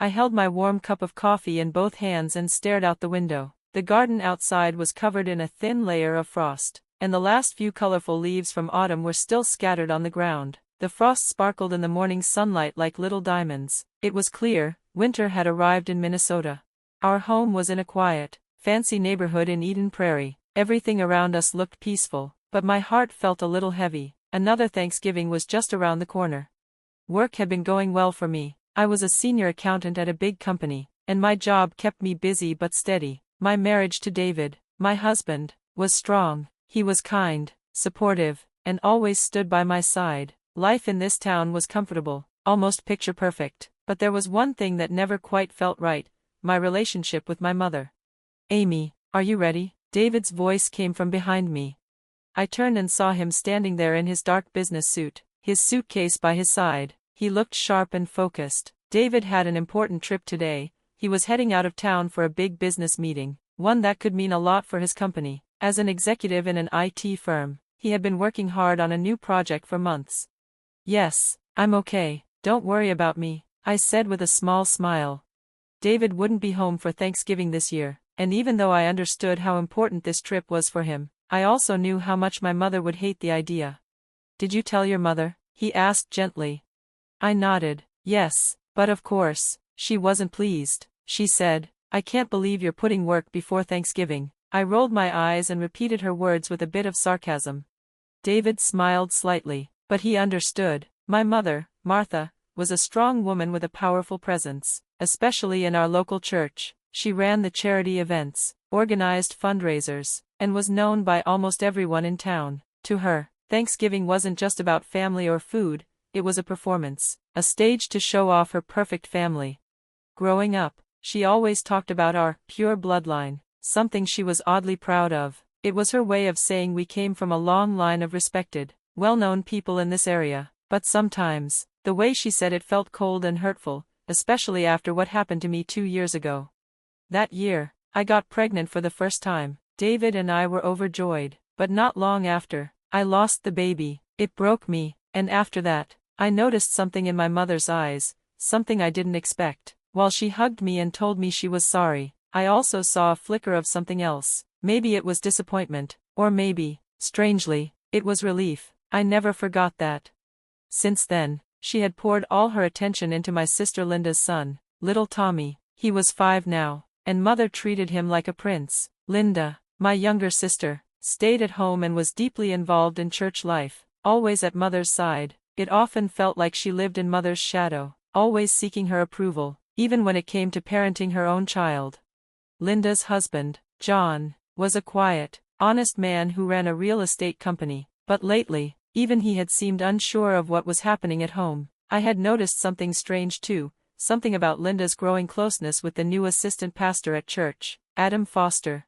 I held my warm cup of coffee in both hands and stared out the window. The garden outside was covered in a thin layer of frost, and the last few colorful leaves from autumn were still scattered on the ground. The frost sparkled in the morning sunlight like little diamonds. It was clear, winter had arrived in Minnesota. Our home was in a quiet, fancy neighborhood in Eden Prairie. Everything around us looked peaceful, but my heart felt a little heavy. Another Thanksgiving was just around the corner. Work had been going well for me. I was a senior accountant at a big company, and my job kept me busy but steady. My marriage to David, my husband, was strong. He was kind, supportive, and always stood by my side. Life in this town was comfortable, almost picture perfect, but there was one thing that never quite felt right: my relationship with my mother. "Amy, are you ready?" David's voice came from behind me. I turned and saw him standing there in his dark business suit, his suitcase by his side. He looked sharp and focused. David had an important trip today. He was heading out of town for a big business meeting, one that could mean a lot for his company. As an executive in an IT firm, he had been working hard on a new project for months. "Yes, I'm okay, don't worry about me," I said with a small smile. David wouldn't be home for Thanksgiving this year, and even though I understood how important this trip was for him, I also knew how much my mother would hate the idea. "Did you tell your mother?" he asked gently. I nodded. "Yes, but of course, she wasn't pleased." She said, "I can't believe you're putting work before Thanksgiving." I rolled my eyes and repeated her words with a bit of sarcasm. David smiled slightly, but he understood. My mother, Martha, was a strong woman with a powerful presence, especially in our local church. She ran the charity events, organized fundraisers, and was known by almost everyone in town. To her, Thanksgiving wasn't just about family or food, it was a performance, a stage to show off her perfect family. Growing up, she always talked about our pure bloodline, something she was oddly proud of. It was her way of saying we came from a long line of respected, well-known people in this area. But sometimes, the way she said it felt cold and hurtful, especially after what happened to me 2 years ago. That year, I got pregnant for the first time. David and I were overjoyed, but not long after, I lost the baby. It broke me, and after that, I noticed something in my mother's eyes, something I didn't expect. While she hugged me and told me she was sorry, I also saw a flicker of something else. Maybe it was disappointment, or maybe, strangely, it was relief. I never forgot that. Since then, she had poured all her attention into my sister Linda's son, little Tommy. He was 5 now, and mother treated him like a prince. Linda, my younger sister, stayed at home and was deeply involved in church life, always at mother's side. It often felt like she lived in mother's shadow, always seeking her approval, even when it came to parenting her own child. Linda's husband, John, was a quiet, honest man who ran a real estate company, but lately, even he had seemed unsure of what was happening at home. I had noticed something strange too, something about Linda's growing closeness with the new assistant pastor at church, Adam Foster.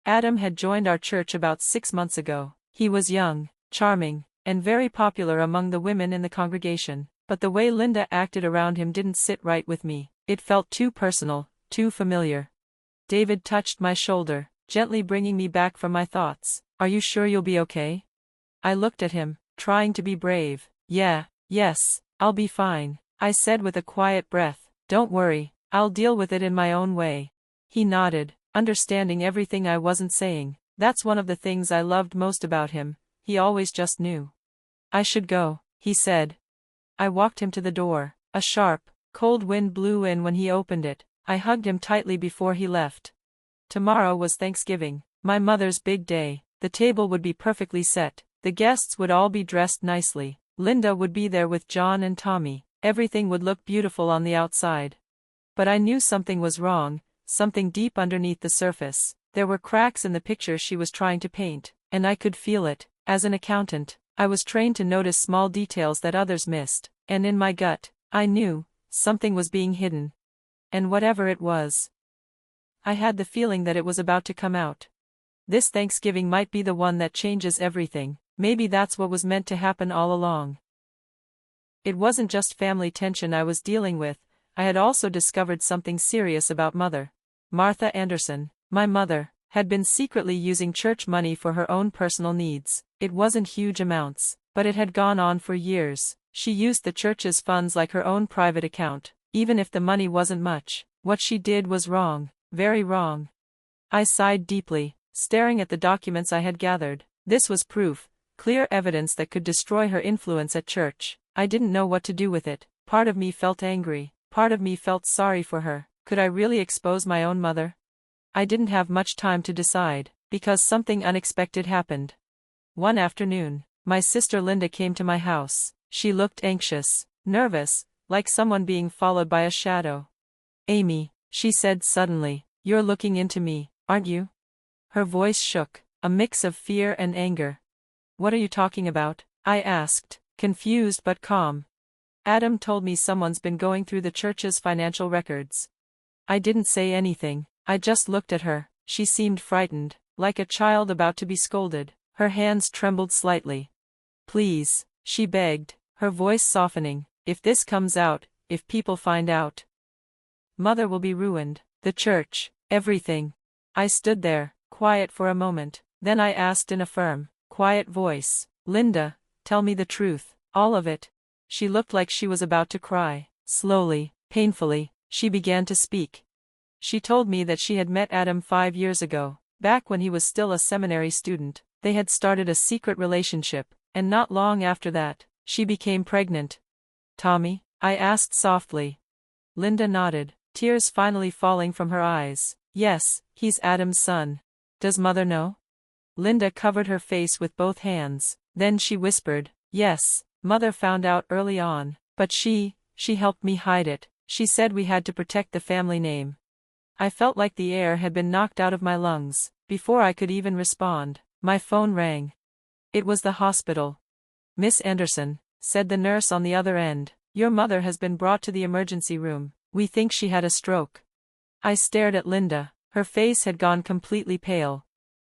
Adam had joined our church about 6 months ago. He was young, charming, and very popular among the women in the congregation, but the way Linda acted around him didn't sit right with me. It felt too personal, too familiar. David touched my shoulder, gently bringing me back from my thoughts. "Are you sure you'll be okay?" I looked at him, trying to be brave. Yes, I'll be fine," I said with a quiet breath. "Don't worry, I'll deal with it in my own way." He nodded, understanding everything I wasn't saying. That's one of the things I loved most about him, he always just knew. "I should go," he said. I walked him to the door. A sharp, cold wind blew in when he opened it. I hugged him tightly before he left. Tomorrow was Thanksgiving, my mother's big day. The table would be perfectly set. The guests would all be dressed nicely. Linda would be there with John and Tommy. Everything would look beautiful on the outside. But I knew something was wrong, something deep underneath the surface. There were cracks in the picture she was trying to paint, and I could feel it. As an accountant, I was trained to notice small details that others missed, and in my gut, I knew something was being hidden. And whatever it was, I had the feeling that it was about to come out. This Thanksgiving might be the one that changes everything. Maybe that's what was meant to happen all along. It wasn't just family tension I was dealing with, I had also discovered something serious about Mother. Martha Anderson, my mother, had been secretly using church money for her own personal needs. It wasn't huge amounts, but it had gone on for years. She used the church's funds like her own private account, Even if the money wasn't much, what she did was wrong, very wrong. I sighed deeply, staring at the documents I had gathered. This was proof, clear evidence that could destroy her influence at church. I didn't know what to do with it. Part of me felt angry, part of me felt sorry for her. Could I really expose my own mother? I didn't have much time to decide, because something unexpected happened. One afternoon, my sister Linda came to my house. She looked anxious, nervous, like someone being followed by a shadow. "Amy," she said suddenly, "you're looking into me, aren't you?" Her voice shook, a mix of fear and anger. "What are you talking about?" I asked, confused but calm. "Adam told me someone's been going through the church's financial records." I didn't say anything, I just looked at her. She seemed frightened, like a child about to be scolded. Her hands trembled slightly. "Please," she begged, her voice softening, "if this comes out, if people find out, Mother will be ruined, the church, everything." I stood there, quiet for a moment, then I asked in a firm, quiet voice, "Linda, tell me the truth, all of it." She looked like she was about to cry. Slowly, painfully, she began to speak. She told me that she had met Adam 5 years ago, back when he was still a seminary student. They had started a secret relationship, and not long after that, she became pregnant. "Tommy?" I asked softly. Linda nodded, tears finally falling from her eyes. "Yes, he's Adam's son. Does Mother know?" Linda covered her face with both hands, then she whispered, "Yes, Mother found out early on, but she helped me hide it. She said we had to protect the family name." I felt like the air had been knocked out of my lungs. Before I could even respond, my phone rang. It was the hospital. "Miss Anderson," said the nurse on the other end, "your mother has been brought to the emergency room. We think she had a stroke." I stared at Linda. Her face had gone completely pale.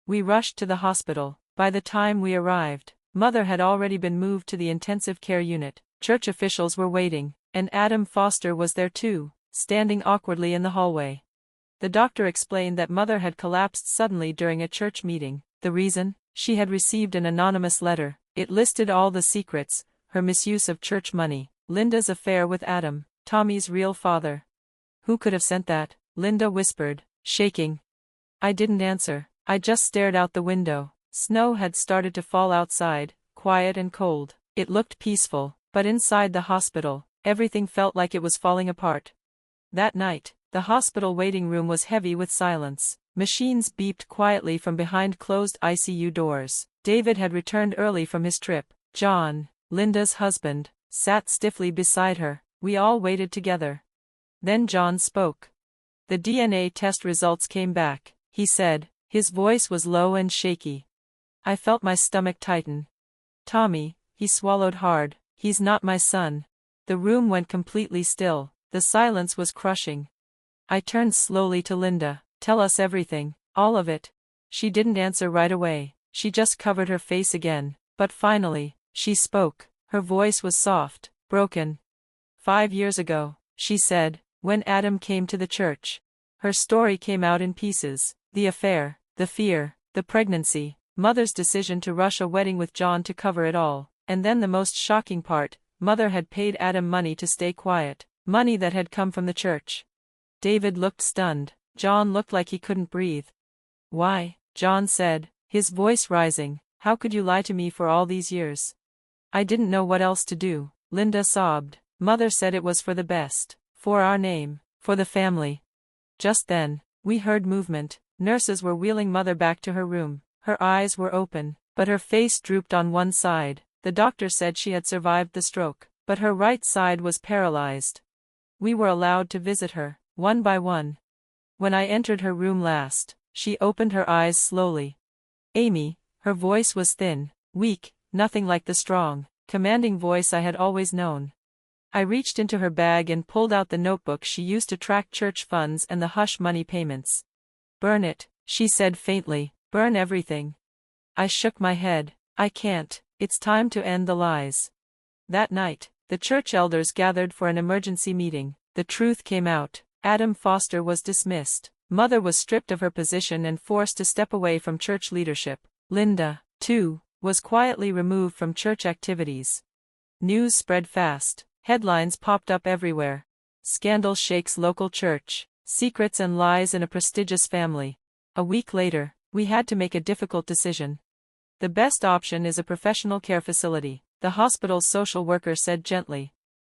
We rushed to the hospital. By the time we arrived, Mother had already been moved to the intensive care unit. Church officials were waiting, and Adam Foster was there too, standing awkwardly in the hallway. The doctor explained that Mother had collapsed suddenly during a church meeting. The reason? She had received an anonymous letter. It listed all the secrets: her misuse of church money, Linda's affair with Adam, Tommy's real father. "Who could have sent that?" Linda whispered, shaking. I didn't answer. I just stared out the window. Snow had started to fall outside, quiet and cold. It looked peaceful, but inside the hospital, everything felt like it was falling apart. That night, the hospital waiting room was heavy with silence. Machines beeped quietly from behind closed ICU doors. David had returned early from his trip. John, Linda's husband, sat stiffly beside her. We all waited together. Then John spoke. "The DNA test results came back," he said. His voice was low and shaky. I felt my stomach tighten. "Tommy," he swallowed hard, "he's not my son." The room went completely still. The silence was crushing. I turned slowly to Linda. "Tell us everything, all of it." She didn't answer right away. She just covered her face again. But finally, she spoke. Her voice was soft, broken. "5 years ago," she said, "when Adam came to the church." Her story came out in pieces. The affair, the fear, the pregnancy, Mother's decision to rush a wedding with John to cover it all, and then the most shocking part: Mother had paid Adam money to stay quiet, money that had come from the church. David looked stunned. John looked like he couldn't breathe. "Why?" John said, his voice rising. "How could you lie to me for all these years?" I didn't know what else to do. Linda sobbed. "Mother said it was for the best, for our name, for the family." Just then, we heard movement. Nurses were wheeling Mother back to her room. Her eyes were open, but her face drooped on one side. The doctor said she had survived the stroke, but her right side was paralyzed. We were allowed to visit her, one by one. When I entered her room last, she opened her eyes slowly. "Amy," her voice was thin, weak, nothing like the strong, commanding voice I had always known. I reached into her bag and pulled out the notebook she used to track church funds and the hush money payments. "Burn it," she said faintly. "Burn everything." I shook my head. "I can't. It's time to end the lies." That night, the church elders gathered for an emergency meeting. The truth came out. Adam Foster was dismissed. Mother was stripped of her position and forced to step away from church leadership. Linda, too, was quietly removed from church activities. News spread fast. Headlines popped up everywhere. Scandal shakes local church. Secrets and lies in a prestigious family. A week later, we had to make a difficult decision. The best option is a professional care facility, the hospital's social worker said gently.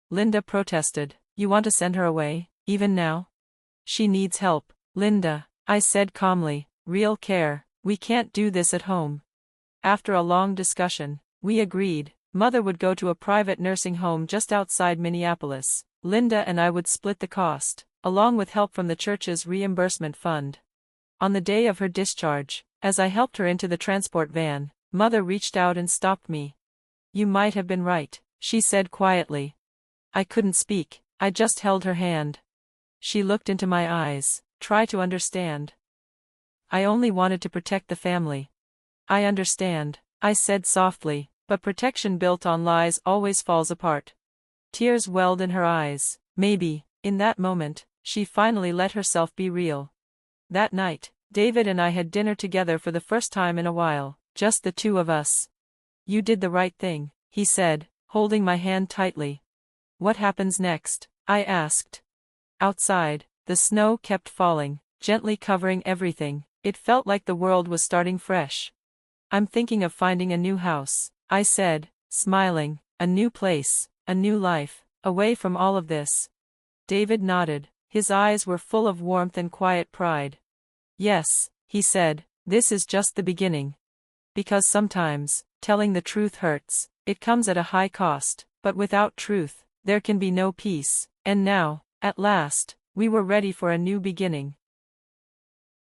Linda protested. You want to send her away, even now? She needs help, Linda, I said calmly. Real care. We can't do this at home. After a long discussion, we agreed. Mother would go to a private nursing home just outside Minneapolis. Linda and I would split the cost, along with help from the church's reimbursement fund. On the day of her discharge, as I helped her into the transport van, Mother reached out and stopped me. You might have been right, she said quietly. I couldn't speak, I just held her hand. She looked into my eyes, try to understand. I only wanted to protect the family. I understand, I said softly, but protection built on lies always falls apart. Tears welled in her eyes. Maybe, in that moment, she finally let herself be real. That night, David and I had dinner together for the first time in a while, just the two of us. You did the right thing, he said, holding my hand tightly. What happens next? I asked. Outside, the snow kept falling, gently covering everything. It felt like the world was starting fresh. I'm thinking of finding a new house, I said, smiling. A new place, a new life, away from all of this. David nodded. His eyes were full of warmth and quiet pride. Yes, he said, this is just the beginning. Because sometimes, telling the truth hurts, it comes at a high cost, but without truth, there can be no peace. And now, at last, we were ready for a new beginning.